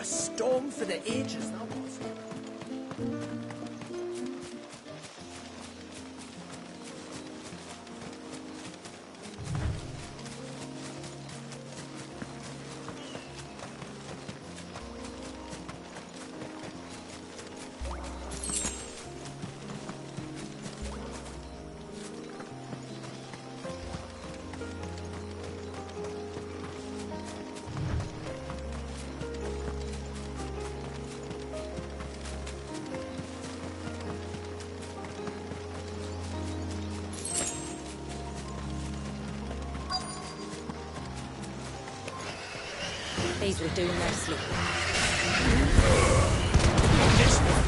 A storm for the ages, that was. These will do nicely. This one.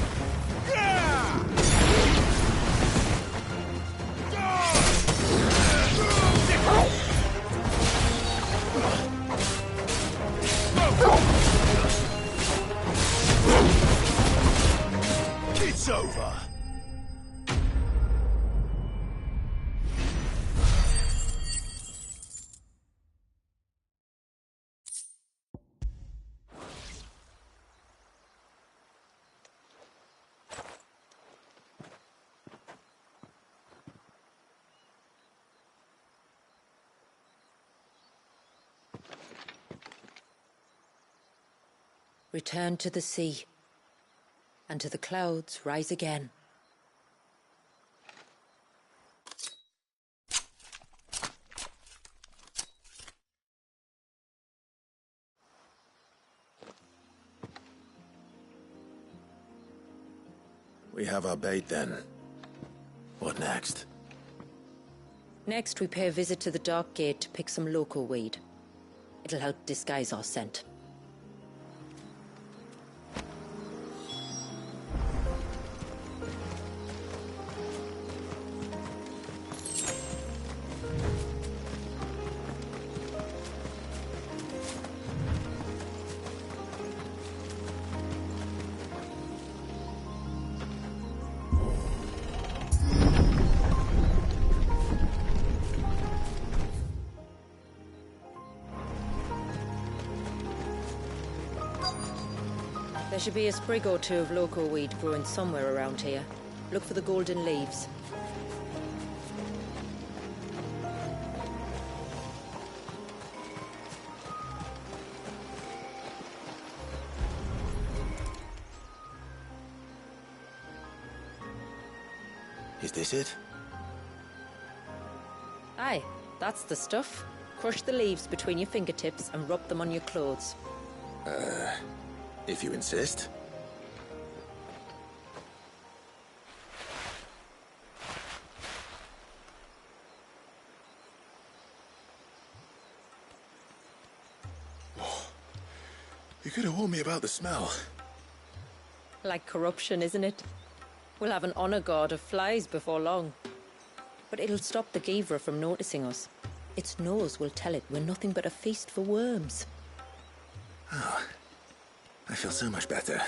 It's over. Return to the sea, and to the clouds rise again. We have our bait then. What next? Next, we pay a visit to the Dark Gate to pick some local weed. It'll help disguise our scent. There should be a sprig or two of local weed growing somewhere around here. Look for the golden leaves. Is this it? Aye, that's the stuff. Crush the leaves between your fingertips and rub them on your clothes. If you insist. You could have warned me about the smell. Like corruption, isn't it? We'll have an honor guard of flies before long. But it'll stop the Givra from noticing us. Its nose will tell it we're nothing but a feast for worms. Oh, I feel so much better.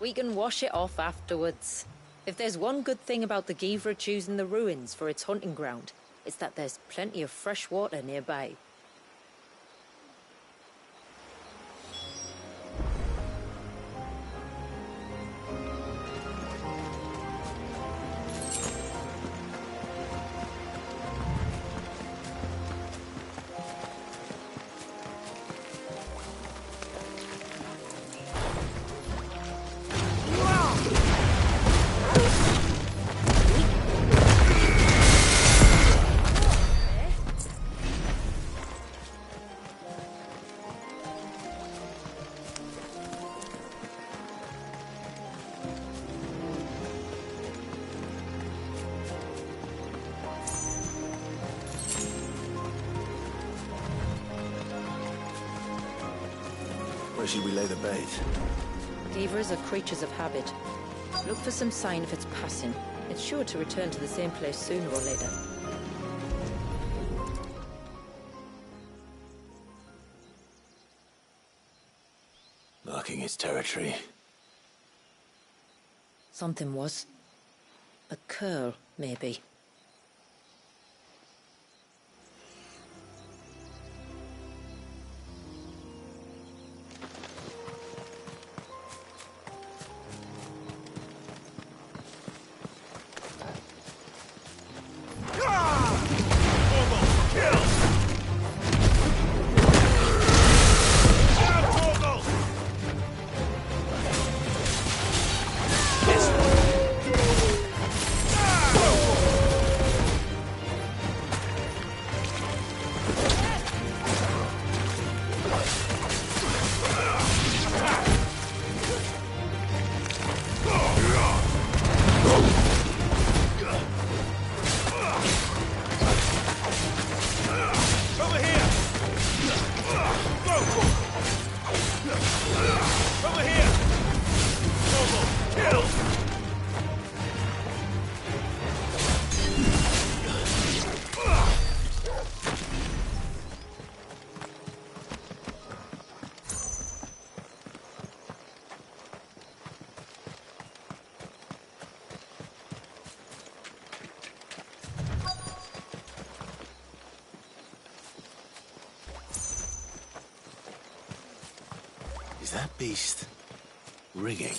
We can wash it off afterwards. If there's one good thing about the Givra choosing the ruins for its hunting ground, it's that there's plenty of fresh water nearby. Where should we lay the bait? Givras are creatures of habit. Look for some sign of its passing. It's sure to return to the same place sooner or later. Marking its territory. Something was. A curl, maybe. Is that beast rigging?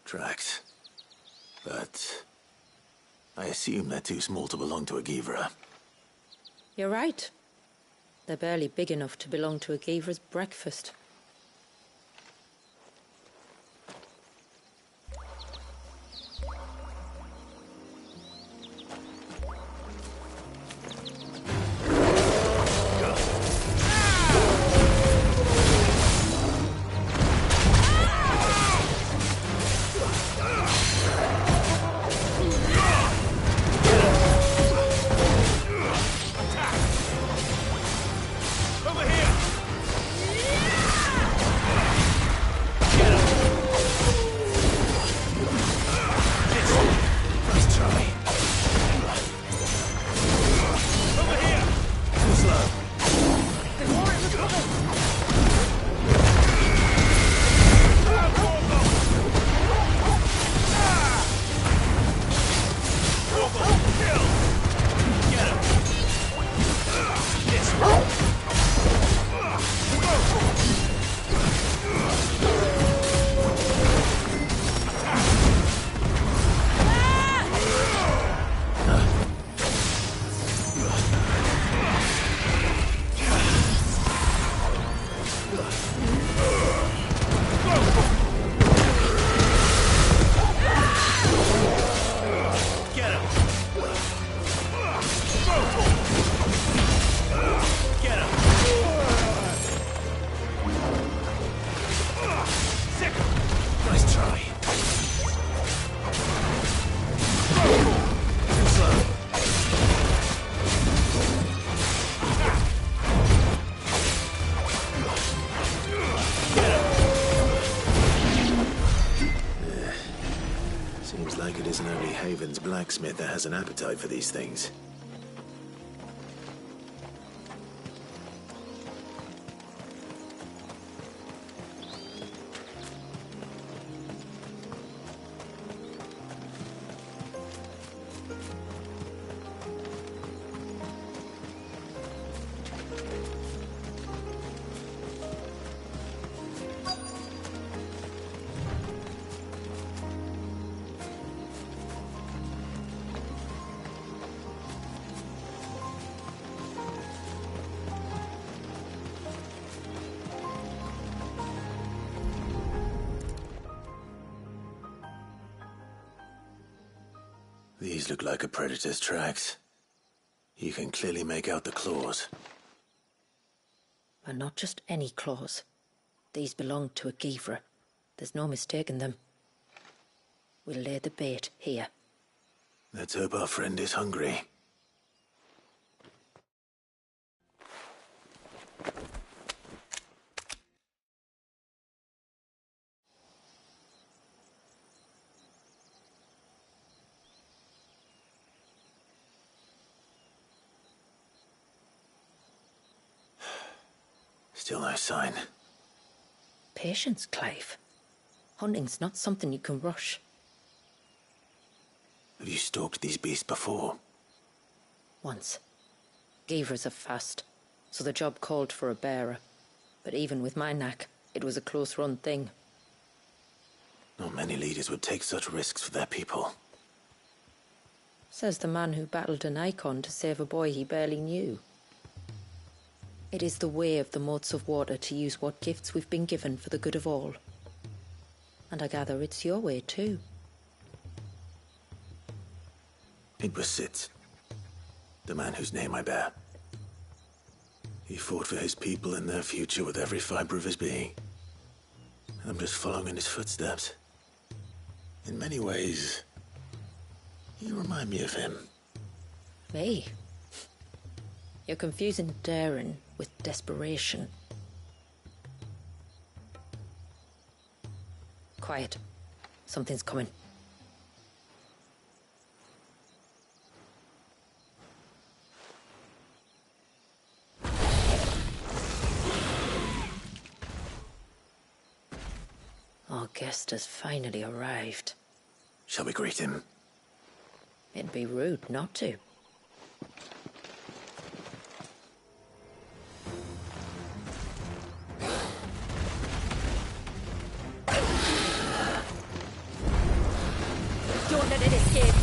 Tracks. But I assume they're too small to belong to a Givra. You're right. They're barely big enough to belong to a Givra's breakfast. Haven's blacksmith that has an appetite for these things. These look like a predator's tracks. You can clearly make out the claws. And not just any claws. These belong to a Givra. There's no mistaking them. We'll lay the bait here. Let's hope our friend is hungry. Still no sign. Patience, Clive. Hunting's not something you can rush. Have you stalked these beasts before? Once. Givras are fast, so the job called for a bearer. But even with my knack, it was a close-run thing. Not many leaders would take such risks for their people. Says the man who battled an icon to save a boy he barely knew. It is the way of the moats of water to use what gifts we've been given for the good of all. And I gather it's your way too. It was Sid, the man whose name I bear. He fought for his people and their future with every fiber of his being. And I'm just following in his footsteps. In many ways, you remind me of him. Me? You're confusing daring with desperation. Quiet. Something's coming. Our guest has finally arrived. Shall we greet him? It'd be rude not to. Don't let it escape.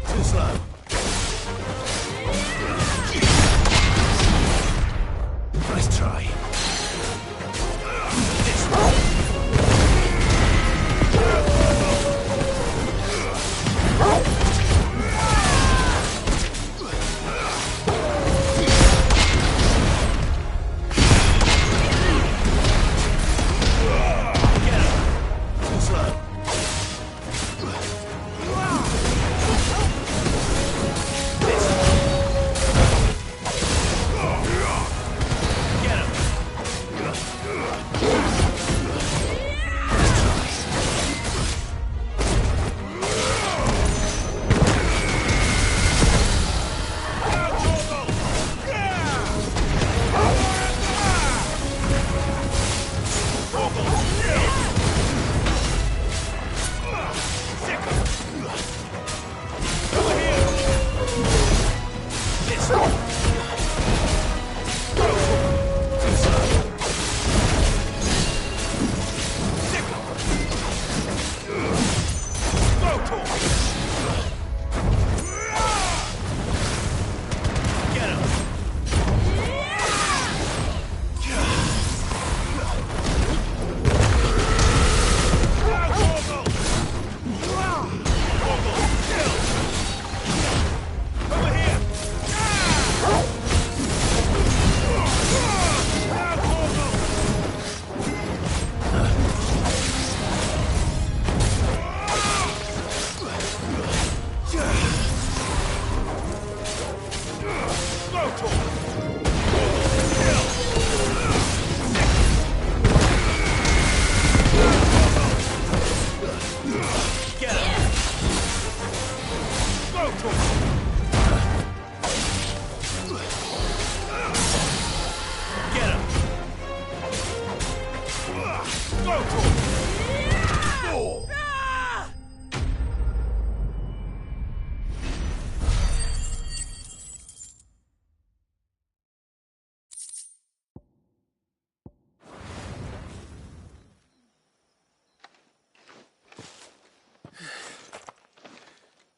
Too slow. Nice try. Too slow.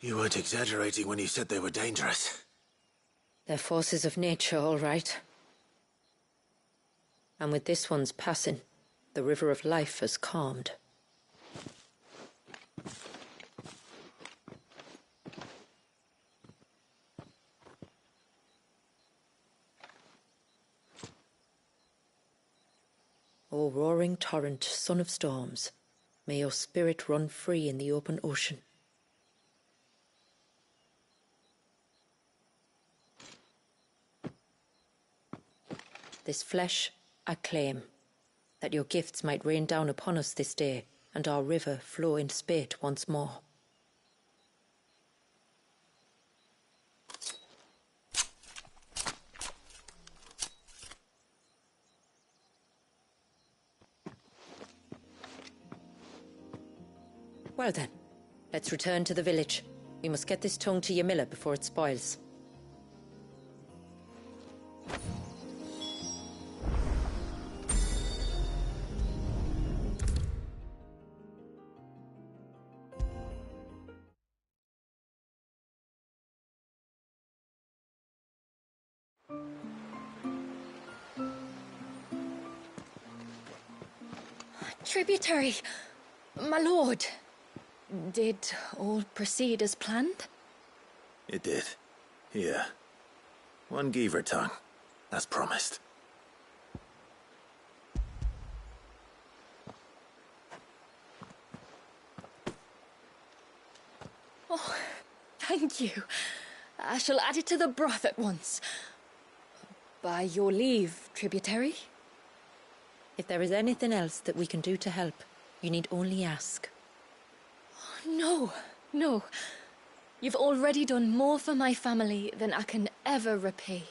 You weren't exaggerating when you said they were dangerous. They're forces of nature, all right. And with this one's passing, the river of life has calmed. O roaring torrent, son of storms, may your spirit run free in the open ocean. This flesh I claim, that your gifts might rain down upon us this day, and our river flow in spate once more. Well then, let's return to the village. We must get this tongue to Ymilla before it spoils. Tributary, my lord. Did all proceed as planned? It did. Here. One Geaver tongue, as promised. Oh, thank you. I shall add it to the broth at once. By your leave, tributary. If there is anything else that we can do to help, you need only ask. No, no. You've already done more for my family than I can ever repay.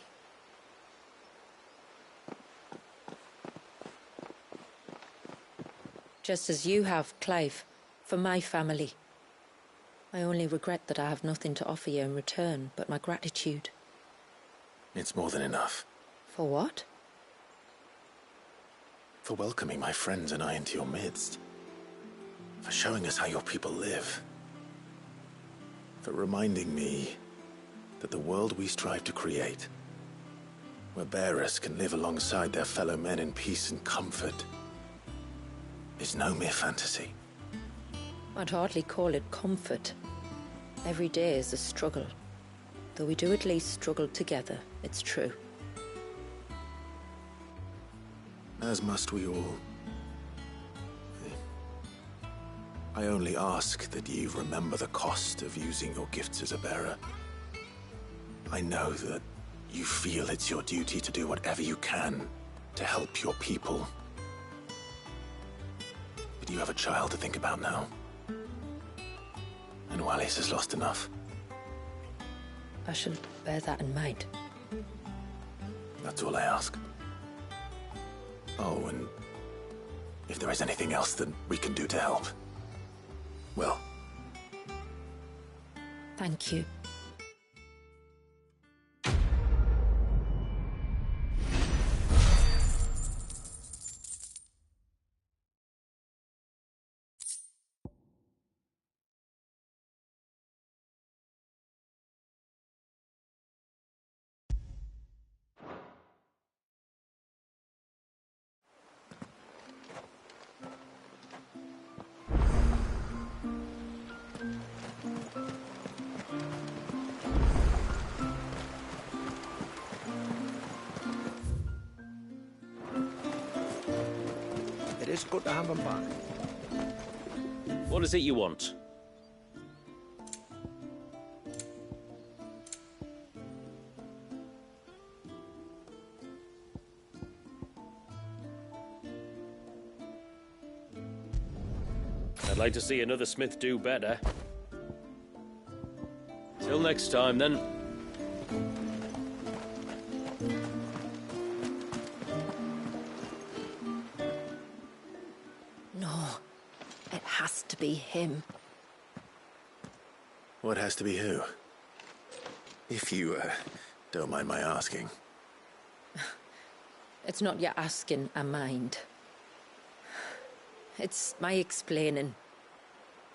Just as you have, Clive, for my family. I only regret that I have nothing to offer you in return but my gratitude. It's more than enough. For what? For welcoming my friends and I into your midst. For showing us how your people live. For reminding me that the world we strive to create, where bearers can live alongside their fellow men in peace and comfort, is no mere fantasy. I'd hardly call it comfort. Every day is a struggle. Though we do at least struggle together, it's true. As must we all. I only ask that you remember the cost of using your gifts as a bearer. I know that you feel it's your duty to do whatever you can to help your people. But you have a child to think about now. And Wallis has lost enough. I shall bear that in mind. That's all I ask. Oh, and if there is anything else that we can do to help, well... Thank you. It is good to have them back. What is it you want? I'd like to see another smith do better. Till next time, then. No, it has to be him. What has to be who? If you, don't mind my asking. It's not your asking I mind. It's my explaining.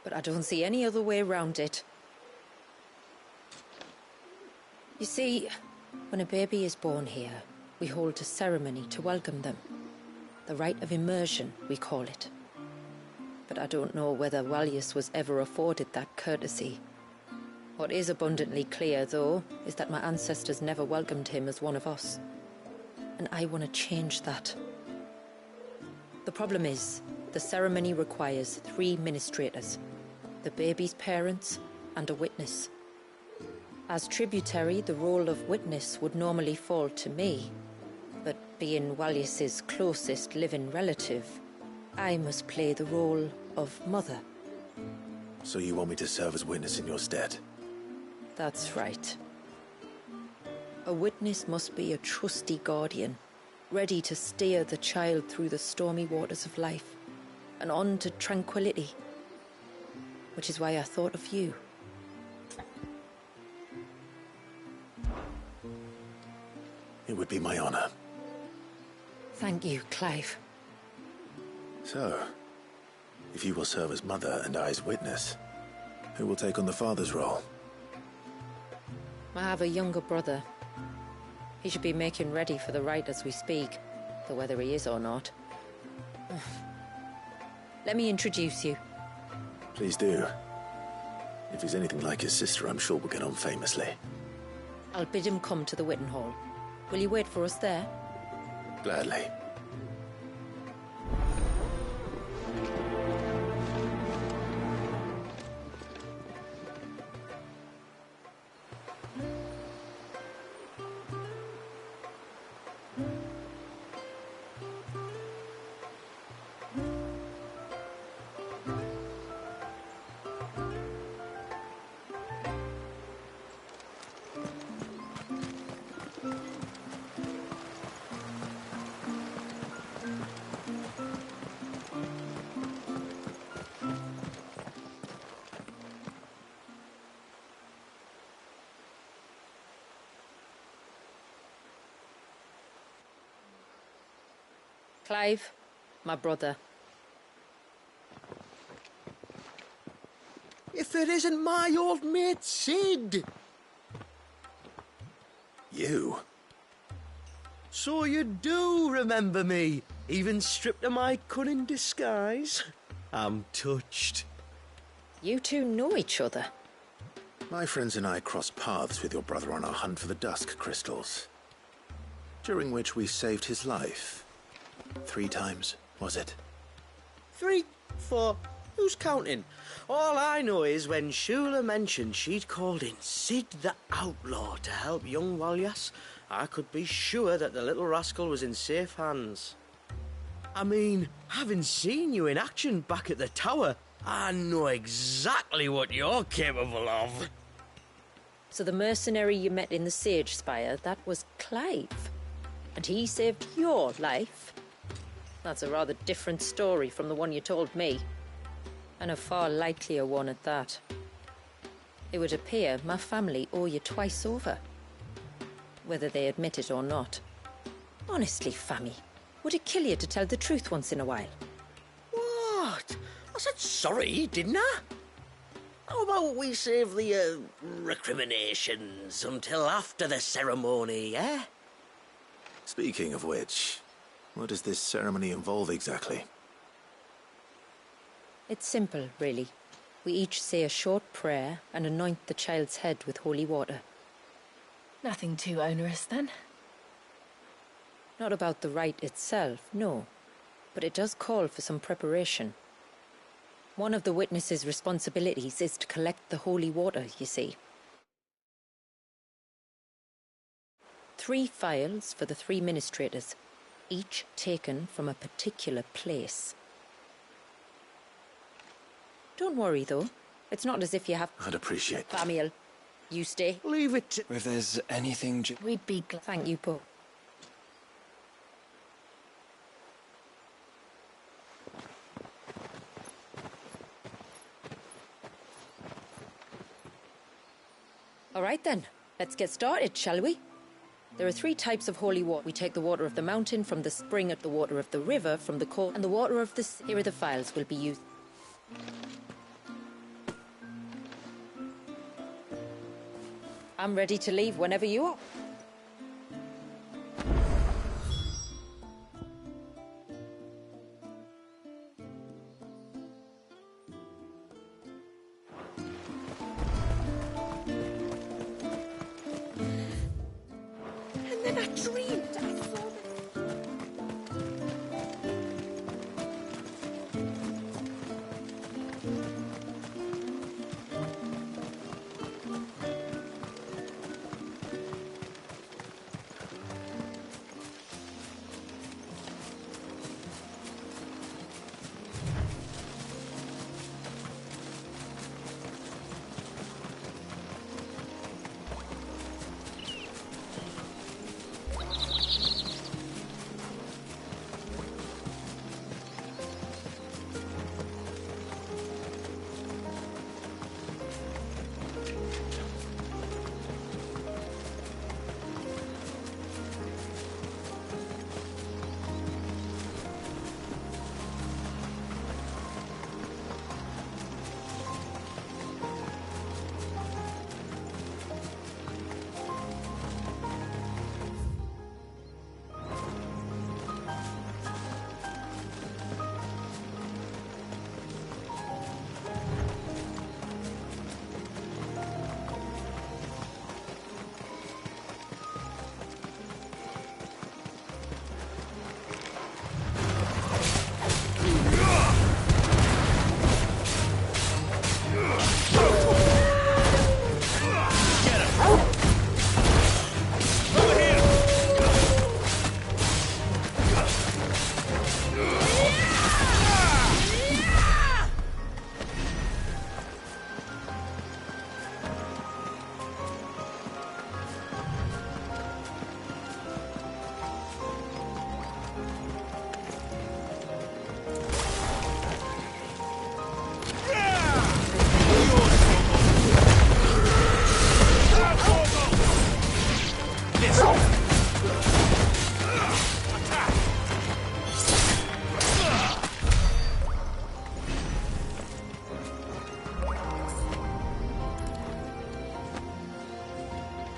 But I don't see any other way around it. You see, when a baby is born here, we hold a ceremony to welcome them. The rite of immersion, we call it. But I don't know whether Wallius was ever afforded that courtesy. What is abundantly clear, though, is that my ancestors never welcomed him as one of us. And I want to change that. The problem is, the ceremony requires 3 ministrators, the baby's parents and a witness. As tributary, the role of witness would normally fall to me, but being Wallius's closest living relative, I must play the role of mother. So you want me to serve as witness in your stead? That's right. A witness must be a trusty guardian, ready to steer the child through the stormy waters of life and on to tranquility. Which is why I thought of you. It would be my honor. Thank you, Clive. So, if you will serve as mother and I as witness, who will take on the father's role? I have a younger brother. He should be making ready for the rite as we speak, though whether he is or not. Let me introduce you. Please do. If he's anything like his sister, I'm sure we'll get on famously. I'll bid him come to the Witten Hall. Will you wait for us there? Gladly. Clive, my brother. If it isn't my old mate Sid! You? So you do remember me, even stripped of my cunning disguise? I'm touched. You two know each other. My friends and I crossed paths with your brother on our hunt for the dusk crystals, during which we saved his life. 3 times, was it? 3, 4, who's counting? All I know is when Shula mentioned she'd called in Sid the Outlaw to help young Walyas, I could be sure that the little rascal was in safe hands. I mean, having seen you in action back at the tower, I know exactly what you're capable of. So the mercenary you met in the Sage Spire, that was Clive. And he saved your life? That's a rather different story from the one you told me. And a far likelier one at that. It would appear my family owe you twice over. Whether they admit it or not. Honestly, Fammy, would it kill you to tell the truth once in a while? What? I said sorry, didn't I? How about we save the, recriminations until after the ceremony, eh? Speaking of which, what does this ceremony involve exactly? It's simple, really. We each say a short prayer and anoint the child's head with holy water. Nothing too onerous, then. Not about the rite itself, no. But it does call for some preparation. One of the witness's responsibilities is to collect the holy water, you see. 3 phials for the 3 ministrators, each taken from a particular place. Don't worry, though. It's not as if you have... I'd appreciate that. Famiel, you stay. Leave it to... If there's anything... We'd be glad. Thank you, Poe. All right then, let's get started, shall we? There are 3 types of holy water. We take the water of the mountain from the spring, the water of the river from the coal, and the water of the sea. Here are the phials we'll be used. I'm ready to leave whenever you are. And then I dreamed I saw this.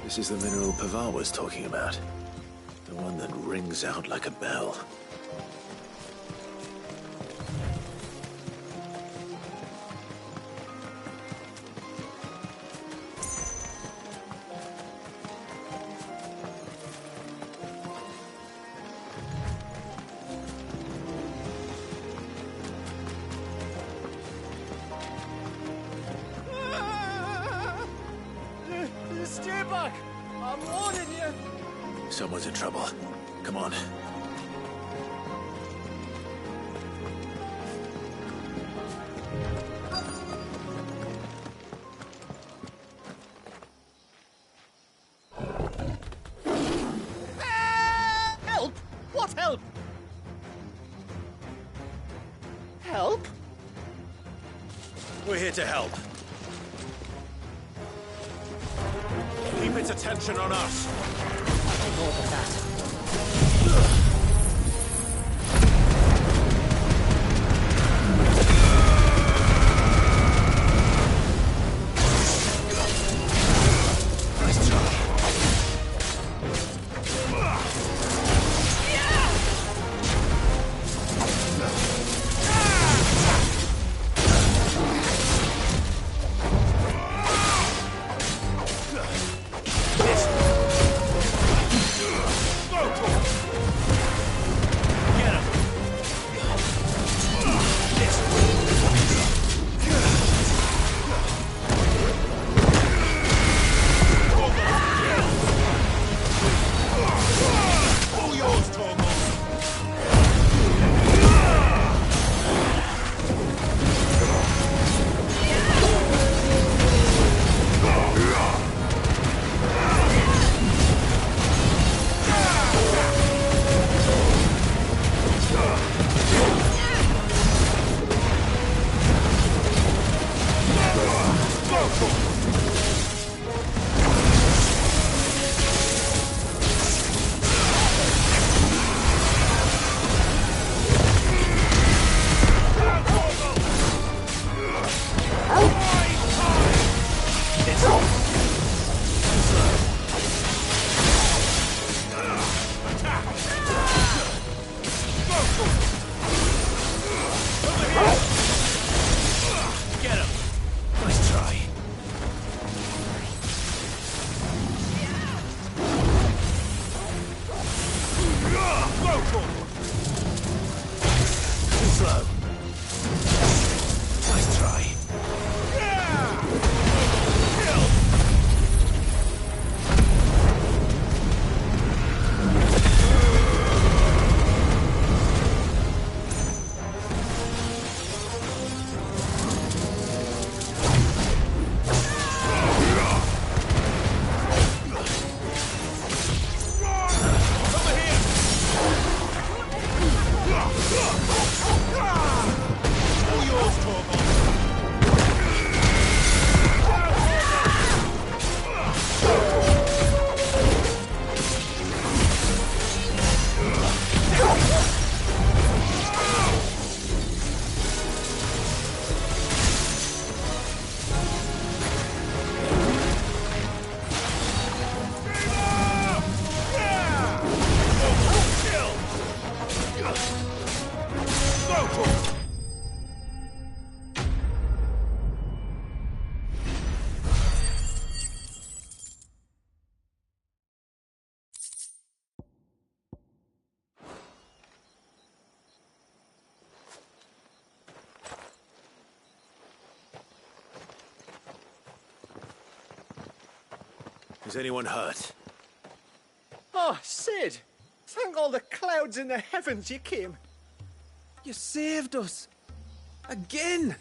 This is the mineral Pavar was talking about. The one that rings out like a bell. Stay back! I'm warning you! Someone's in trouble. Come on. Help! What help? Help? We're here to help. Keep its attention on us. More than that. Nice try. Is anyone hurt? Oh, Sid! Thank all the clouds in the heavens you came. You saved us. Again!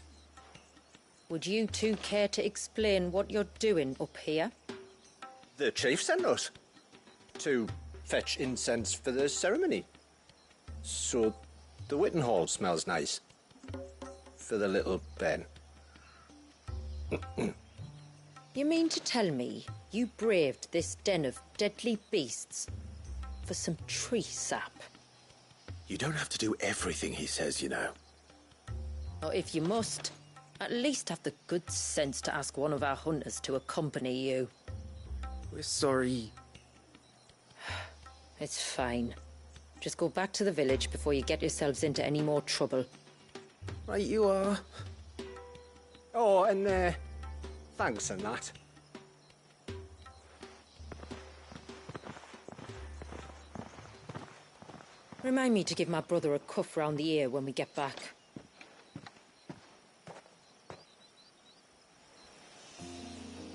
Would you two care to explain what you're doing up here? The chief sent us to fetch incense for the ceremony. So the Witten Hall smells nice. For the little Ben. You mean to tell me you braved this den of deadly beasts for some tree sap? You don't have to do everything he says, you know. Or if you must, at least have the good sense to ask one of our hunters to accompany you. We're sorry. It's fine. Just go back to the village before you get yourselves into any more trouble. Right you are. Oh, and thanks and that. Remind me to give my brother a cuff round the ear when we get back.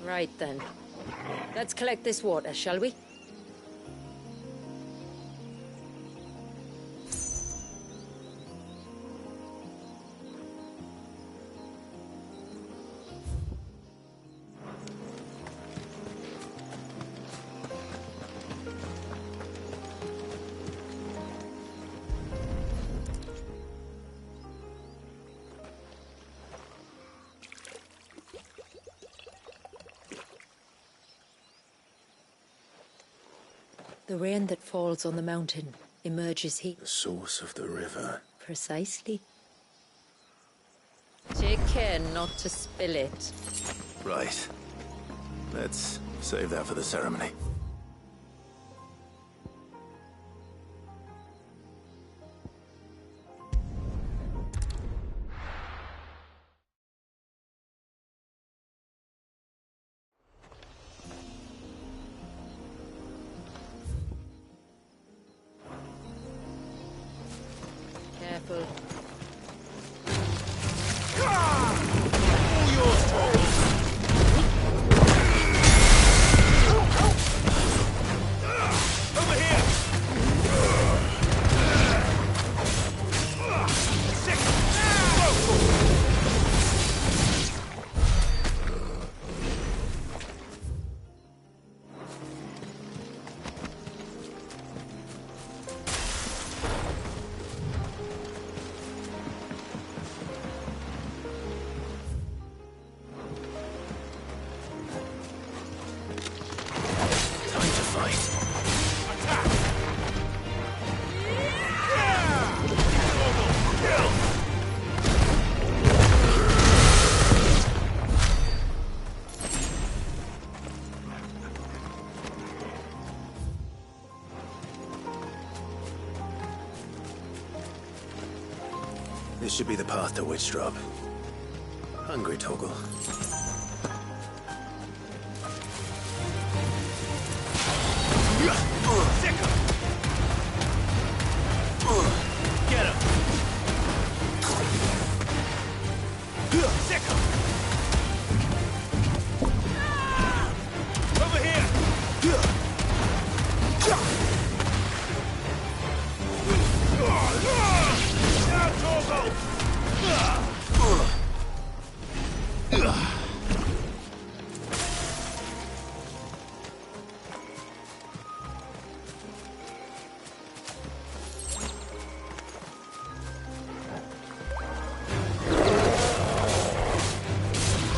Right then. Let's collect this water, shall we? The rain that falls on the mountain emerges heat. The source of the river. Precisely. Take care not to spill it. Right. Let's save that for the ceremony. Careful. This should be the path to Witchdrop. Hungry, Toggle? Get him! Sick him! Over here! Now, Torgo!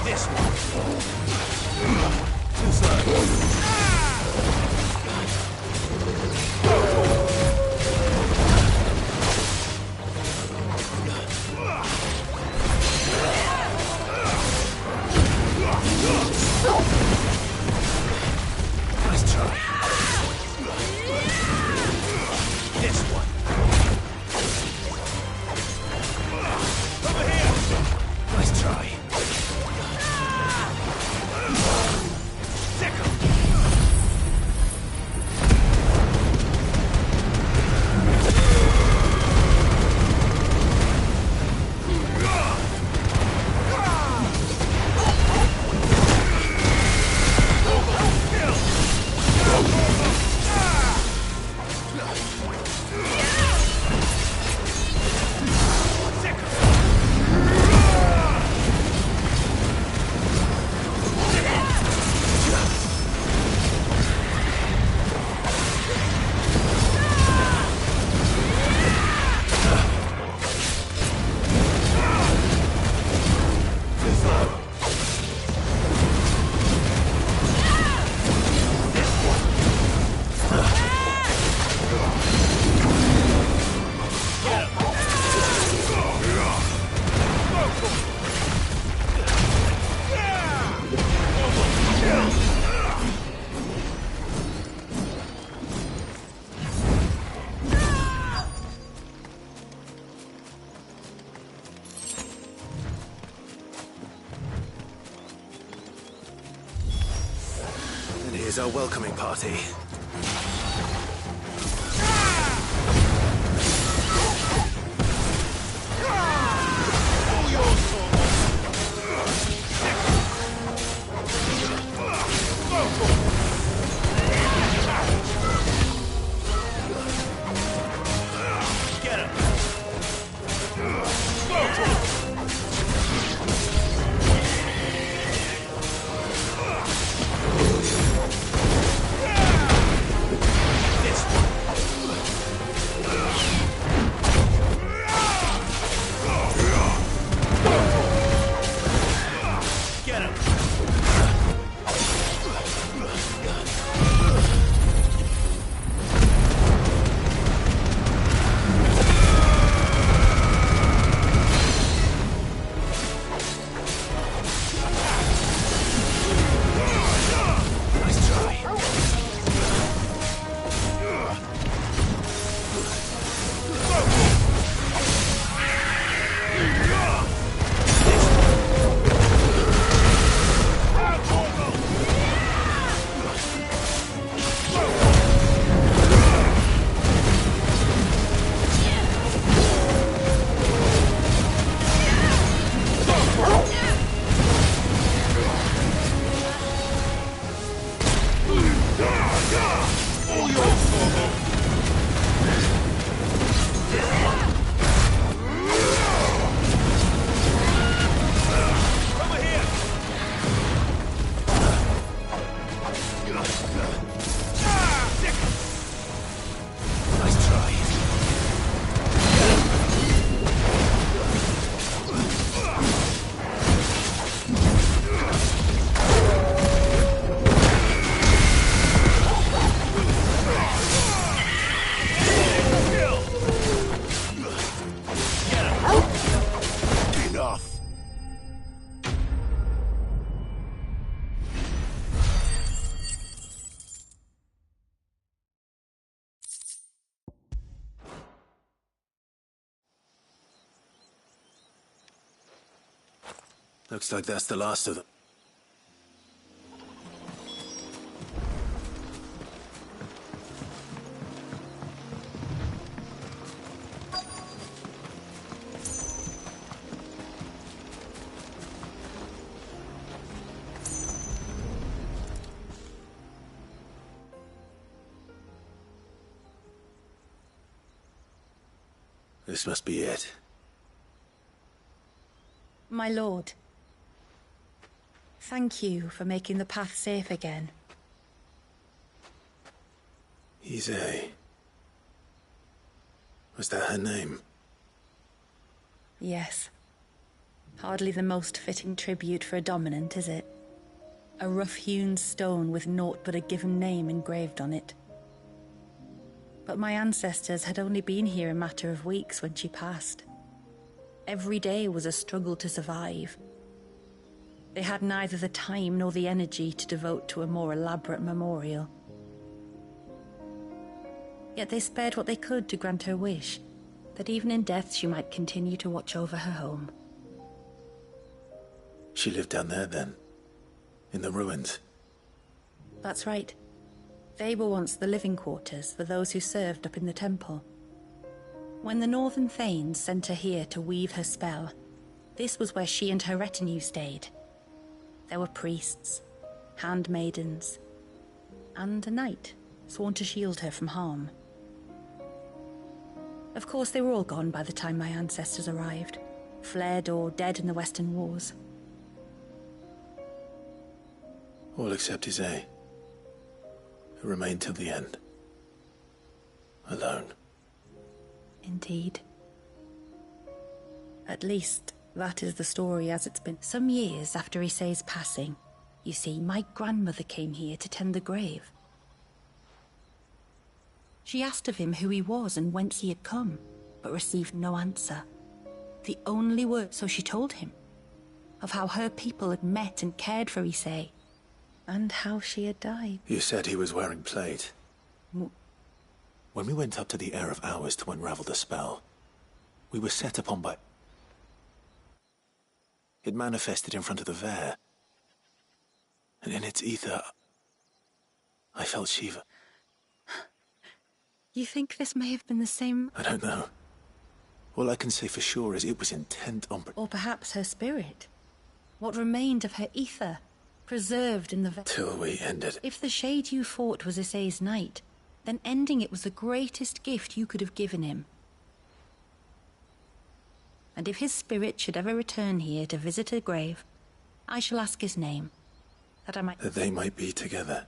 This one. Too slow. Here's our welcoming party. Looks like that's the last of them. This must be it. My lord, thank you for making the path safe again. XVI. Was that her name? Yes. Hardly the most fitting tribute for a dominant, is it? A rough-hewn stone with naught but a given name engraved on it. But my ancestors had only been here a matter of weeks when she passed. Every day was a struggle to survive. They had neither the time nor the energy to devote to a more elaborate memorial. Yet they spared what they could to grant her wish, that even in death she might continue to watch over her home. She lived down there then? In the ruins? That's right. They were once the living quarters for those who served up in the temple. When the Northern Thanes sent her here to weave her spell, this was where she and her retinue stayed. There were priests, handmaidens, and a knight sworn to shield her from harm. Of course, they were all gone by the time my ancestors arrived, fled or dead in the Western Wars. All except XVI, who remained till the end. Alone. Indeed. At least, that is the story as it's been. Some years after XVI's passing, you see, my grandmother came here to tend the grave. She asked of him who he was and whence he had come, but received no answer. The only word, so she told him, of how her people had met and cared for XVII, and how she had died. You said he was wearing plate. When we went up to the Air of Hours to unravel the spell, we were set upon by... It manifested in front of the Fair. And in its ether, I felt Shiva. You think this may have been the same... I don't know. All I can say for sure is it was intent on... Or perhaps her spirit. What remained of her ether, preserved in the... Till we ended. If the shade you fought was XVII's knight, then ending it was the greatest gift you could have given him. And if his spirit should ever return here to visit her grave, I shall ask his name, that I might... That they might be together.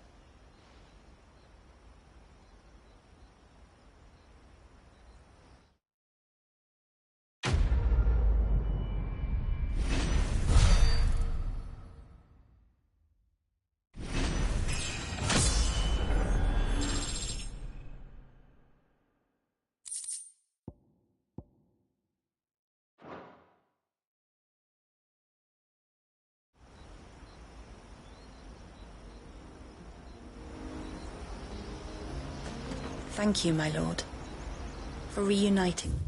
Thank you, my lord, for reuniting.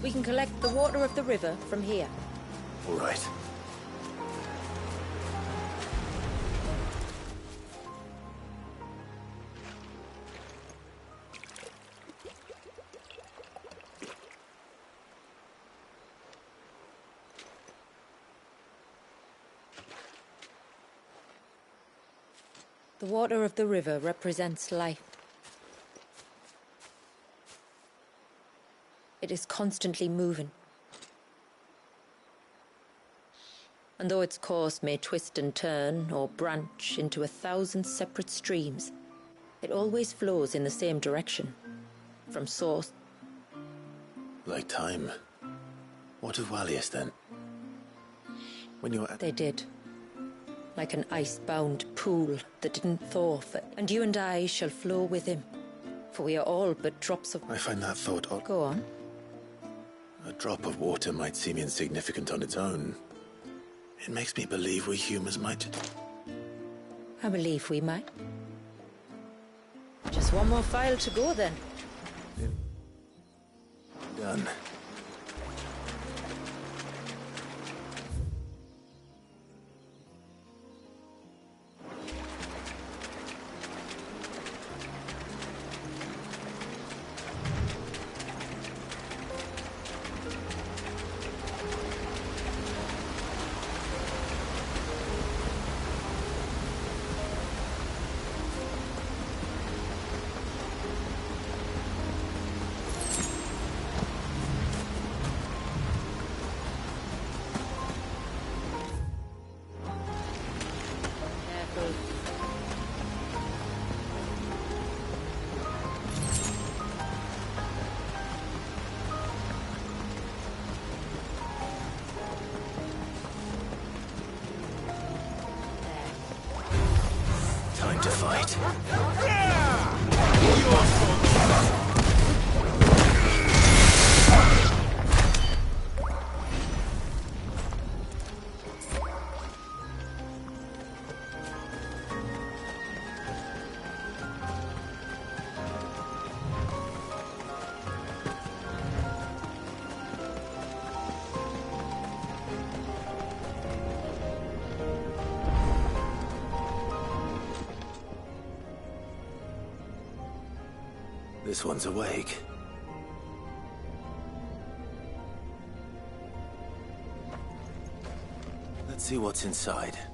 We can collect the water of the river from here. All right. The water of the river represents life. It is constantly moving. And though its course may twist and turn or branch into 1,000 separate streams, it always flows in the same direction, from source. Like time. What of Wallius then? When you're They did. Like an ice-bound pool that didn't thaw for... And you and I shall flow with him, for we are all but drops of... I find that thought odd. Go on. A drop of water might seem insignificant on its own. It makes me believe we humans might... I believe we might. Just one more file to go then. Done. Time to fight. This one's awake. Let's see what's inside.